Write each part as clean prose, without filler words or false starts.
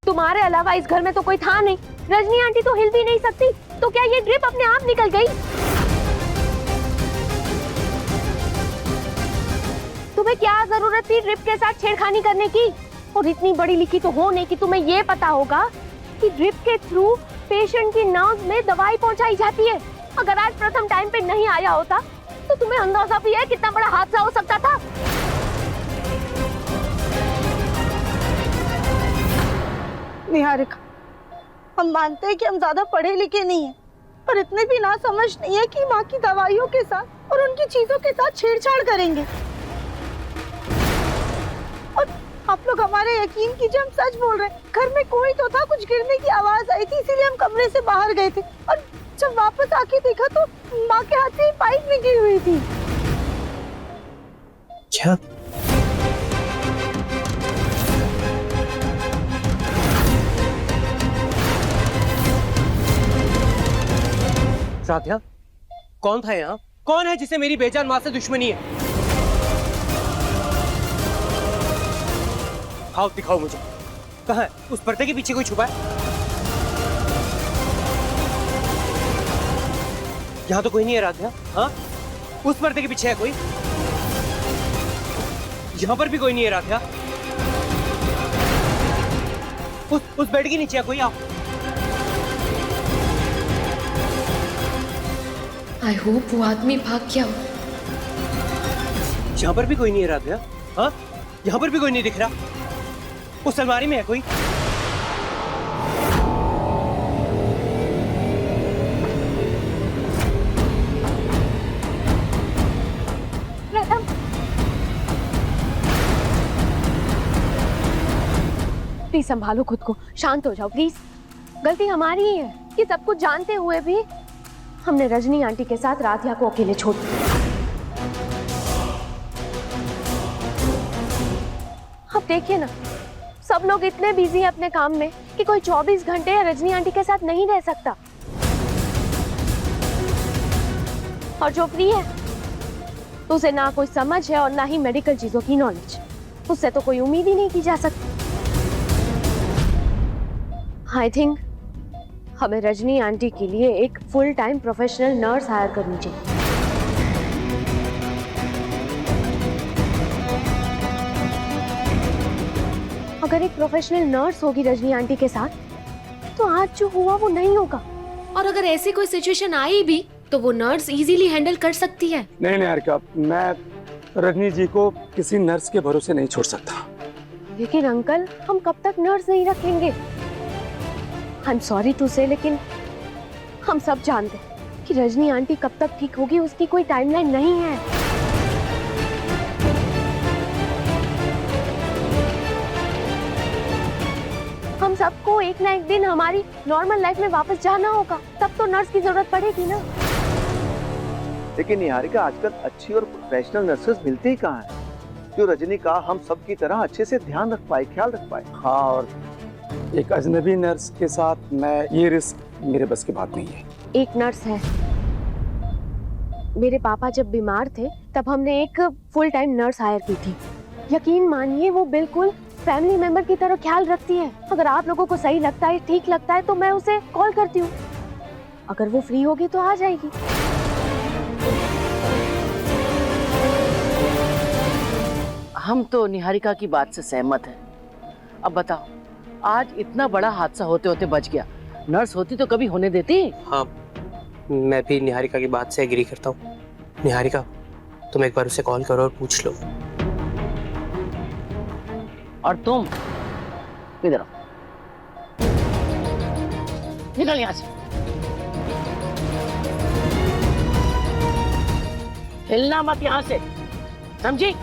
तुम्हारे अलावा इस घर में तो कोई था नहीं। रजनी आंटी तो हिल भी नहीं सकती, तो क्या ये ड्रिप अपने आप निकल गई? तुम्हें क्या जरूरत थी ड्रिप के साथ छेड़खानी करने की? और इतनी बड़ी लिखी तो हो नहीं कि तुम्हें ये पता होगा कि ड्रिप के थ्रू पेशेंट की नर्व में दवाई पहुंचाई जाती है। अगर आज प्रथम टाइम पे नहीं आया होता तो तुम्हें अंदाजा भी है कितना बड़ा हादसा हो सकता था। निहारिका, हम मानते हैं कि हम ज्यादा पढ़े लिखे नहीं हैं, पर इतने भी ना समझ नहीं है कि माँ की दवाइयों के साथ और उनकी चीजों के साथ छेड़छाड़ करेंगे। और आप लोग हमारे यकीन कीजिए, हम सच बोल रहे हैं। घर में कोई तो था, कुछ गिरने की आवाज आई थी, इसीलिए हम कमरे से बाहर गए थे, और जब वापस आके देखा तो माँ के हाथ से पाइप निकली हुई थी। क्या? साथिया, कौन था यहाँ? कौन है जिसे मेरी बेजान माँ से दुश्मनी है? हाथ दिखाओ मुझे। कहाँ है? उस पर्दे के पीछे कोई छुपा है? यहाँ तो कोई नहीं है राधिया। हाँ, उस पर्दे के पीछे है कोई? यहाँ पर भी कोई नहीं है राधिया। उस बेड के नीचे है कोई? आप आई होप वो आदमी भाग गया हो। यहाँ पर भी कोई नहीं है राधिया। हाँ, यहाँ पर भी कोई नहीं दिख रहा। उस अलमारी में है कोई? प्रथम, प्लीज संभालो खुद को, शांत हो जाओ प्लीज। गलती हमारी ही है कि सब कुछ जानते हुए भी हमने रजनी आंटी के साथ राधिया को अकेले छोड़ दिया। अब देखिए ना, सब लोग इतने बिजी हैं अपने काम में कि कोई 24 घंटे रजनी आंटी के साथ नहीं रह सकता। और जो फ्री है तो उसे ना कोई समझ है और ना ही मेडिकल चीजों की नॉलेज। उससे तो कोई उम्मीद ही नहीं की जा सकती। आई थिंक हमें रजनी आंटी के लिए एक full time professional nurse hire करनी चाहिए। अगर एक प्रोफेशनल नर्स होगी रजनी आंटी के साथ, तो आज जो हुआ वो नहीं होगा। और अगर ऐसी कोई सिचुएशन आई भी तो वो नर्स इजीली हैंडल कर सकती है। नहीं निहारिका, मैं रजनी जी को किसी नर्स के भरोसे नहीं छोड़ सकता। लेकिन अंकल, हम कब तक नर्स नहीं रखेंगे? आई एम सॉरी टू से, लेकिन हम सब जानते हैं कि रजनी आंटी कब तक ठीक होगी उसकी कोई टाइमलाइन नहीं है। हम सबको एक ना एक दिन हमारी नॉर्मल लाइफ में वापस जाना होगा, तब तो नर्स की जरूरत पड़ेगी ना। लेकिन निहारिका, आजकल अच्छी और प्रोफेशनल नर्सेस मिलती ही कहाँ है जो रजनी का हम सब की तरह अच्छे से ध्यान रख पाए, ख्याल रख पाए। हाँ, और एक अजनबी नर्स के साथ मैं ये रिस्क मेरे बस की बात नहीं है। एक नर्स है। मेरे पापा जब बीमार थे तब हमने एक फुल टाइम नर्स हायर की थी। यकीन मानिए वो बिल्कुल फैमिली मेंबर की तरह ख्याल रखती है। अगर आप लोगों को सही लगता है, ठीक लगता है, तो मैं उसे कॉल करती हूँ। अगर वो फ्री होगी तो आ जाएगी। हम तो निहारिका की बात से सहमत हैं। अब बताओ, आज इतना बड़ा हादसा होते होते बच गया, नर्स होती तो कभी होने देती? हाँ, मैं भी निहारिका की बात से एग्री करता हूँ। निहारिका, तुम एक बार उसे कॉल करो और पूछ लो। और तुम इधर आओ, निकल यहाँ से। हिलना मत यहाँ से, समझी?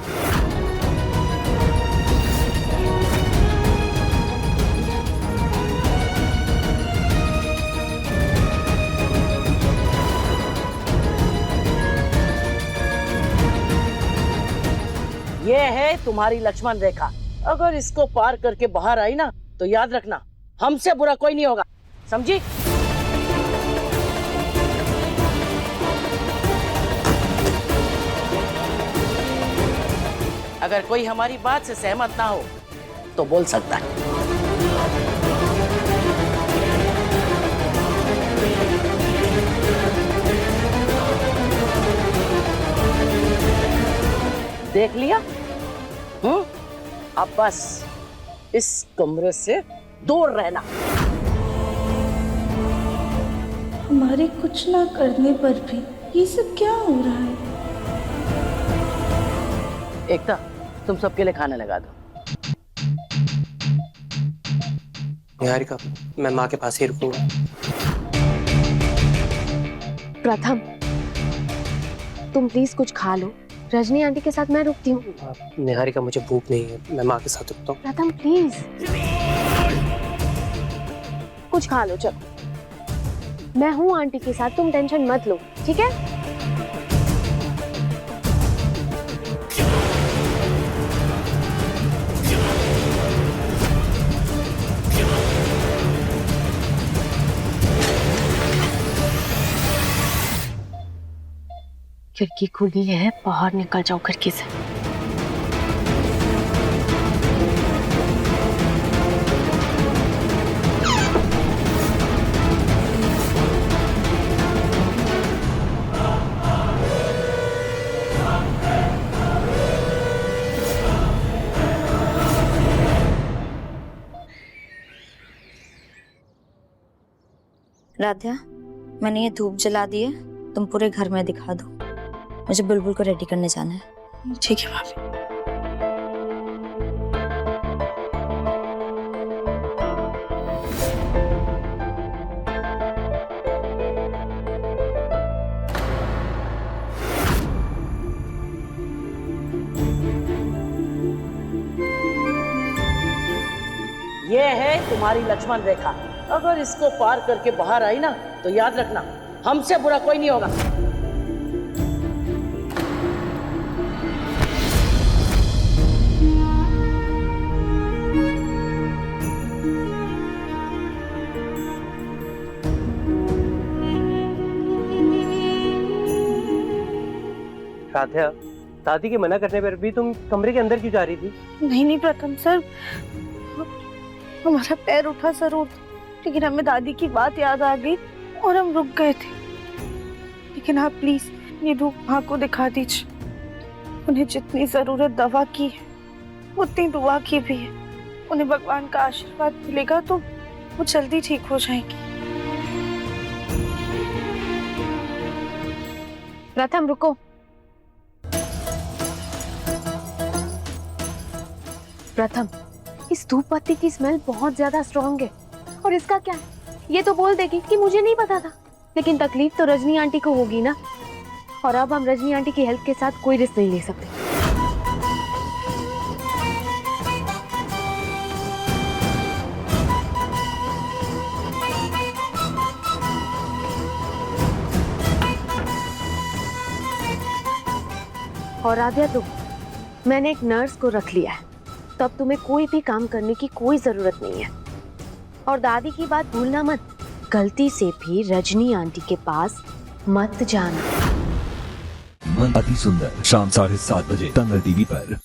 ये है तुम्हारी लक्ष्मण रेखा। अगर इसको पार करके बाहर आई ना तो याद रखना, हमसे बुरा कोई नहीं होगा, समझी? अगर कोई हमारी बात से सहमत ना हो तो बोल सकता है। देख लिया? अब बस इस कमरे से दूर रहना। हमारे कुछ ना करने पर भी ये सब क्या हो रहा है? एकता, तुम सबके लिए खाना लगा दो। निहारिका, मैं माँ के पास ही रुकूंगा। प्रथम, तुम प्लीज कुछ खा लो। रजनी आंटी के साथ मैं रुकती हूँ। निहारिका, मुझे भूख नहीं है, मैं माँ के साथ रुकता हूँ। प्रथम प्लीज कुछ खा लो। चलो, मैं हूँ आंटी के साथ, तुम टेंशन मत लो, ठीक है? खिड़की खुली है, बाहर निकल जाओ खिड़की से। राध्या, मैंने ये धूप जला दी है, तुम पूरे घर में दिखा दो। मुझे बुलबुल को रेडी करने जाना है। ठीक है भाभी। ये है तुम्हारी लक्ष्मण रेखा। अगर इसको पार करके बाहर आई ना तो याद रखना, हमसे बुरा कोई नहीं होगा। राध्या, दादी के मना करने पर भी तुम कमरे के अंदर क्यों जा रही थी? नहीं प्रथम सर, हमारा पैर उठा जरूर, लेकिन हमें दादी की बात याद आ गई और हम रुक गए थे। लेकिन आप प्लीज ये धूप माँ को दिखा दीजिए। उन्हें जितनी जरूरत दवा की है उतनी दुआ की भी है। उन्हें भगवान का आशीर्वाद मिलेगा तो वो जल्दी ठीक हो जाएंगी। प्रथम रुको। प्रथम, इस धूप पत्ती की स्मेल बहुत ज्यादा स्ट्रॉन्ग है। और इसका क्या है? ये तो बोल देगी कि मुझे नहीं पता था, लेकिन तकलीफ तो रजनी आंटी को होगी ना। और अब हम रजनी आंटी की हेल्थ के साथ कोई रिस्क नहीं ले सकते। और राध्या, तुम, मैंने एक नर्स को रख लिया है, तब तुम्हें कोई भी काम करने की कोई जरूरत नहीं है। और दादी की बात भूलना मत, गलती से भी रजनी आंटी के पास मत जाना। मन अति सुंदर, शाम 7:30 बजे तंग टीवी पर।